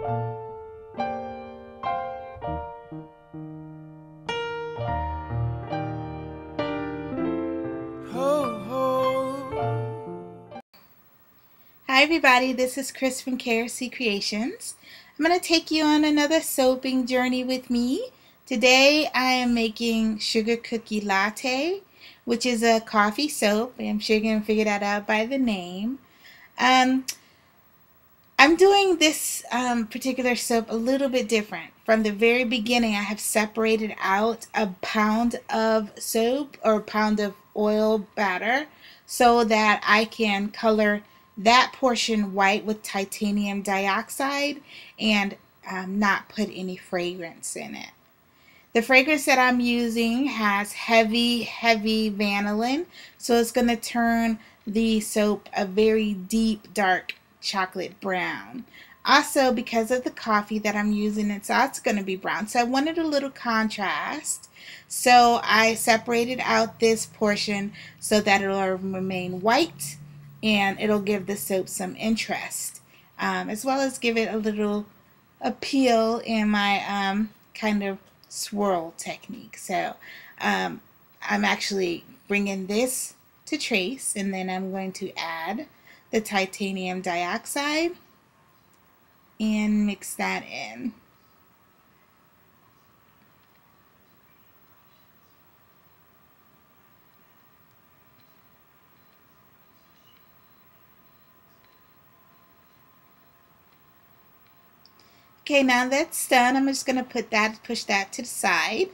Hi everybody, this is Chris from KRC Creations. I'm going to take you on another soaping journey with me. Today I am making Sugar Cookie Latte, which is a coffee soap. I'm sure you're going to figure that out by the name. I'm doing this particular soap a little bit different. From the very beginning I have separated out a pound of soap or a pound of oil batter so that I can color that portion white with titanium dioxide and not put any fragrance in it. The fragrance that I'm using has heavy vanillin, so it's going to turn the soap a very deep dark chocolate brown. Also, because of the coffee that I'm using, it's also going to be brown, so I wanted a little contrast. So I separated out this portion so that it'll remain white and it'll give the soap some interest, as well as give it a little appeal in my kind of swirl technique. So I'm actually bringing this to trace, and then I'm going to add the titanium dioxide and mix that in. Okay, now that's done, I'm just going to push that to the side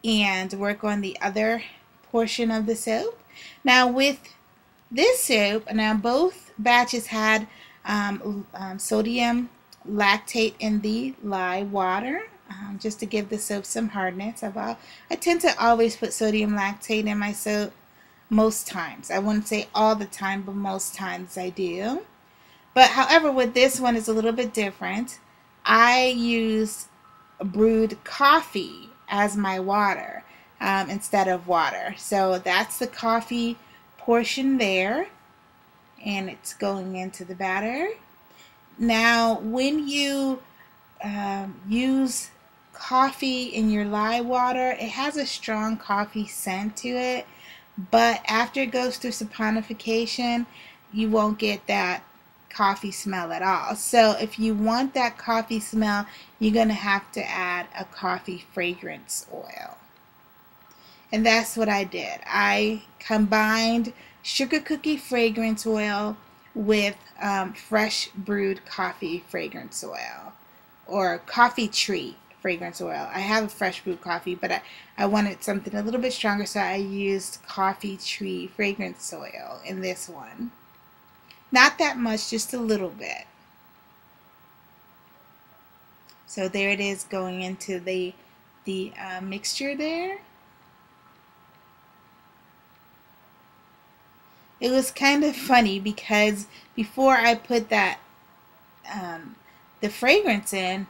and work on the other portion of the soap. Now with this soap, now both batches had sodium lactate in the lye water, just to give the soap some hardness. I tend to always put sodium lactate in my soap most times. I wouldn't say all the time, but most times I do. But however, with this one it's a little bit different. I use brewed coffee as my water instead of water. So that's the coffee portion there, and it's going into the batter. Now when you use coffee in your lye water, it has a strong coffee scent to it, but after it goes through saponification you won't get that coffee smell at all. So if you want that coffee smell, you're going to have to add a coffee fragrance oil. And that's what I did. I combined sugar cookie fragrance oil with fresh brewed coffee fragrance oil, or coffee tree fragrance oil. I have a fresh brewed coffee, but I wanted something a little bit stronger, so I used coffee tree fragrance oil in this one. Not that much, just a little bit. So there it is going into the mixture there. It was kind of funny because before I put that the fragrance in,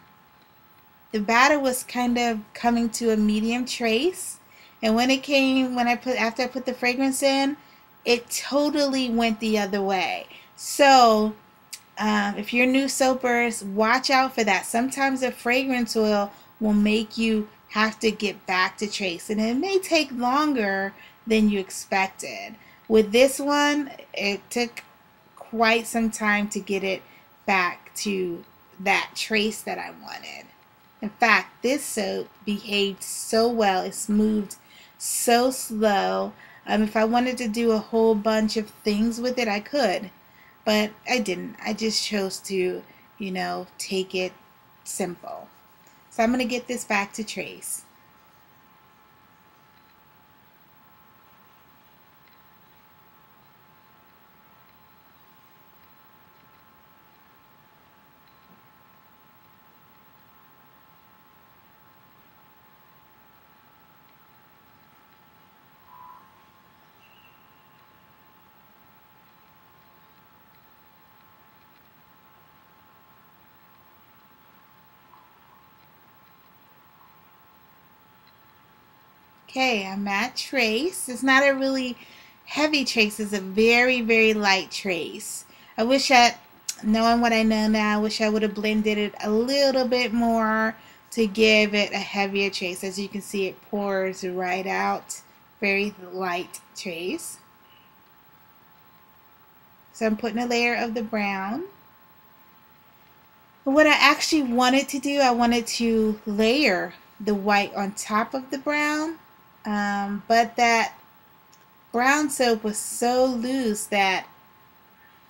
the batter was kind of coming to a medium trace, and when it came, after I put the fragrance in, it totally went the other way. So if you're new soapers, watch out for that. Sometimes the fragrance oil will make you have to get back to trace, and it may take longer than you expected. With this one, it took quite some time to get it back to that trace that I wanted. In fact, this soap behaved so well. It's moved so slow. If I wanted to do a whole bunch of things with it, I could. But I didn't. I just chose to, take it simple. So I'm going to get this back to trace. Okay, I'm at trace. It's not a really heavy trace. It's a very, very light trace. I wish that knowing what I know now, I wish I would have blended it a little bit more to give it a heavier trace. As you can see, it pours right out. Very light trace. So I'm putting a layer of the brown. But what I actually wanted to do, I wanted to layer the white on top of the brown. But that brown soap was so loose that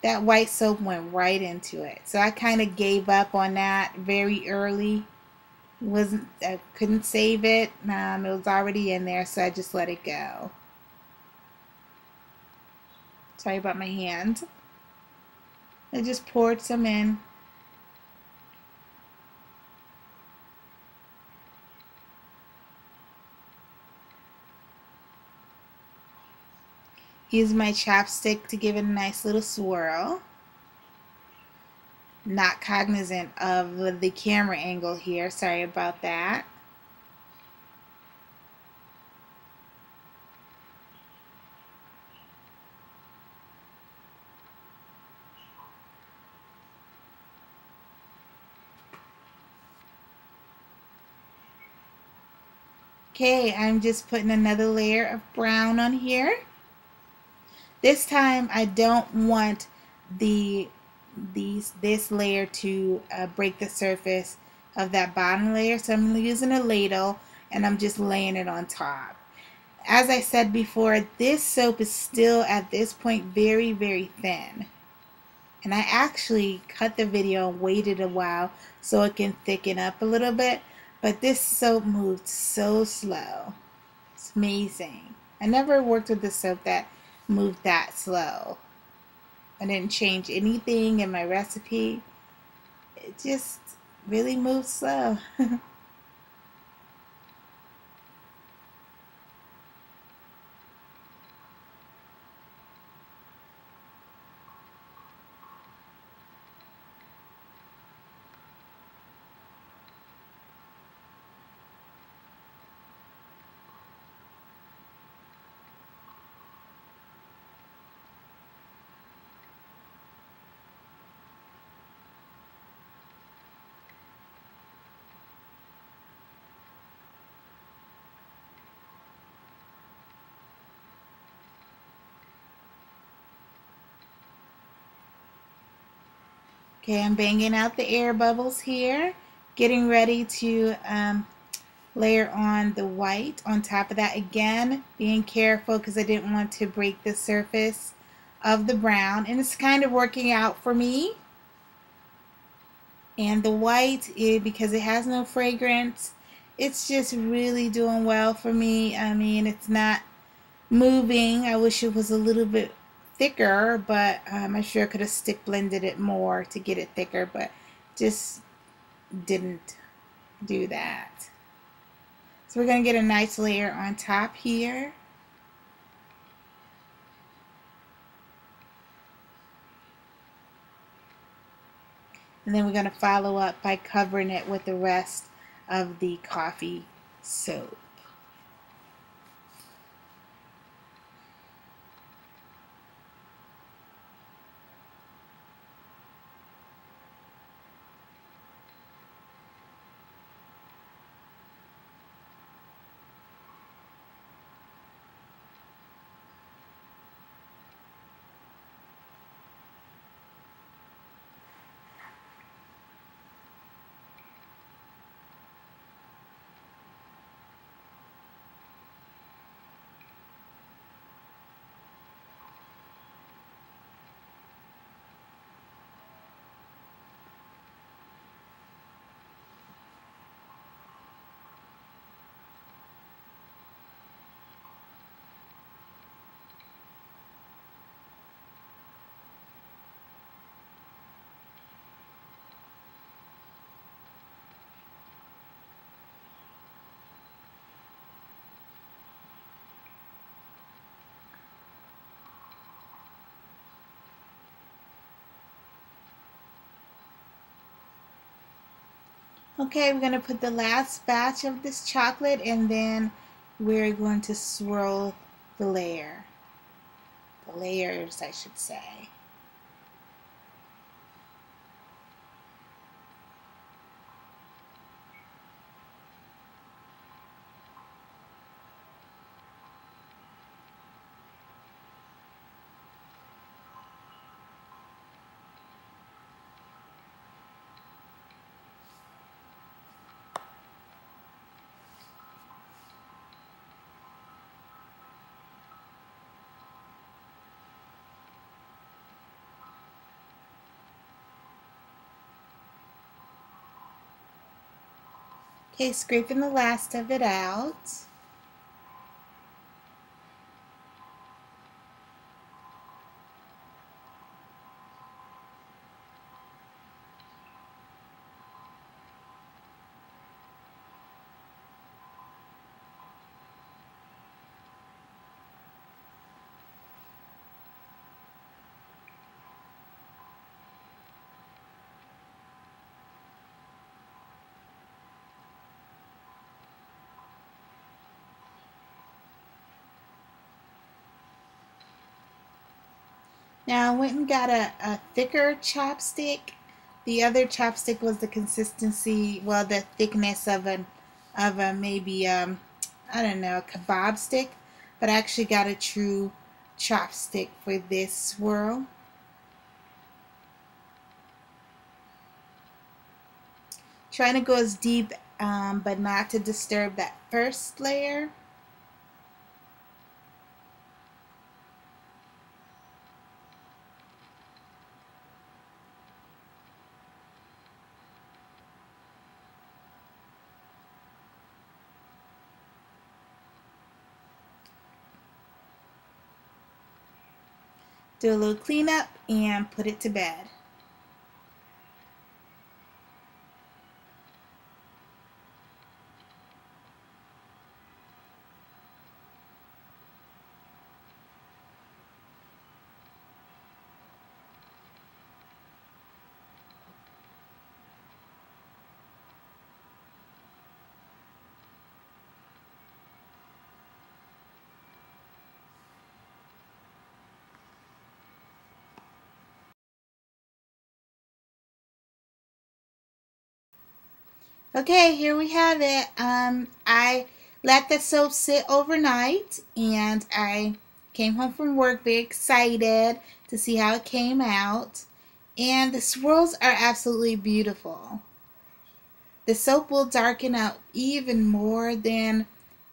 that white soap went right into it. So I kind of gave up on that very early. I couldn't save it. It was already in there, so I just let it go. Sorry about my hand. I just poured some in. Use my chopstick to give it a nice little swirl. Not cognizant of the camera angle here. Sorry about that. Okay, I'm just putting another layer of brown on here. This time I don't want this layer to break the surface of that bottom layer, so I'm using a ladle and I'm just laying it on top. As I said before, this soap is still at this point very, very thin. And I actually cut the video and waited a while so it can thicken up a little bit. But this soap moved so slow. It's amazing. I never worked with a soap that moved that slow. I didn't change anything in my recipe. It just really moved slow. Okay, I'm banging out the air bubbles here, getting ready to layer on the white on top of that again, being careful because I didn't want to break the surface of the brown, and it's kind of working out for me. And the white, because it has no fragrance, it's just really doing well for me. I mean, it's not moving. I wish it was a little bit thicker, but I sure could have stick blended it more to get it thicker, but just didn't do that. So we're going to get a nice layer on top here. And then we're going to follow up by covering it with the rest of the coffee soap. Okay, we're going to put the last batch of this chocolate, and then we're going to swirl the layers, I should say. Okay, scraping the last of it out. Now I went and got a thicker chopstick. The other chopstick was the consistency, well, the thickness of a maybe I don't know, a kebab stick, but I actually got a true chopstick for this swirl. Trying to go as deep, but not to disturb that first layer. Do a little cleanup and put it to bed. Okay, here we have it. I let the soap sit overnight, and I came home from work very excited to see how it came out. And the swirls are absolutely beautiful. The soap will darken out even more than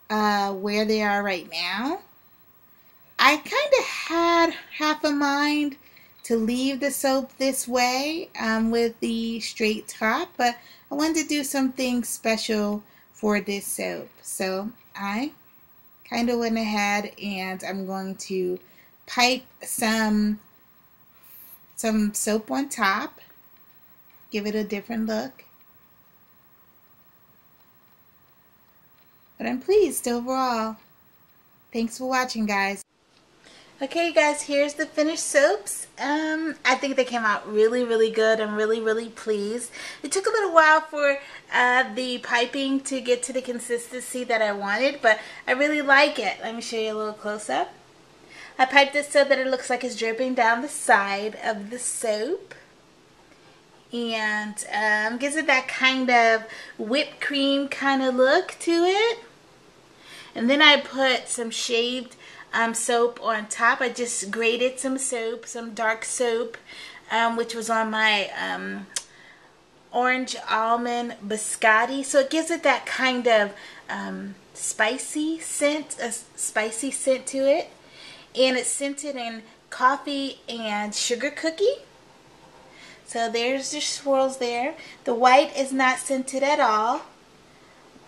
where they are right now. I kind of had half a mind to leave the soap this way with the straight top, but I wanted to do something special for this soap. So I kind of went ahead and I'm going to pipe some soap on top, give it a different look. But I'm pleased overall. Thanks for watching, guys. Okay guys, here's the finished soaps. I think they came out really good. I'm really pleased. It took a little while for the piping to get to the consistency that I wanted, but I really like it. Let me show you a little close up. I piped it so that it looks like it's dripping down the side of the soap, and gives it that kind of whipped cream kind of look to it. And then I put some shaved soap on top. I just grated some soap, some dark soap, which was on my orange almond biscotti. So it gives it that kind of spicy scent, a spicy scent to it. And it's scented in coffee and sugar cookie. So there's your swirls there. The white is not scented at all,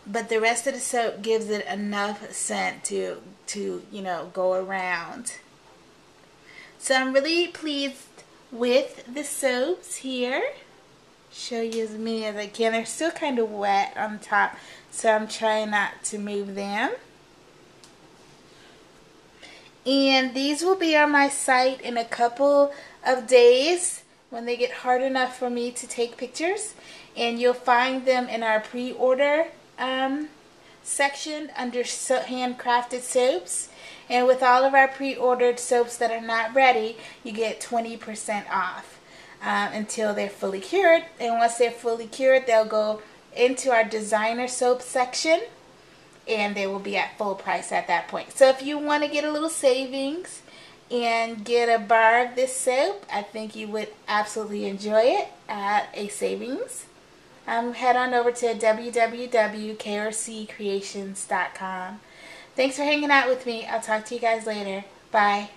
but the rest of the soap gives it enough scent to you know, go around. So I'm really pleased with the soaps here. Show you as many as I can. They're still kind of wet on top, so I'm trying not to move them. And these will be on my site in a couple of days when they get hard enough for me to take pictures. And you'll find them in our pre-order section under handcrafted soaps. And with all of our pre-ordered soaps that are not ready, you get 20% off until they're fully cured. And once they're fully cured, they'll go into our designer soap section, and they will be at full price at that point. So if you want to get a little savings and get a bar of this soap, I think you would absolutely enjoy it at a savings. Head on over to www.krccreations.com. Thanks for hanging out with me. I'll talk to you guys later. Bye.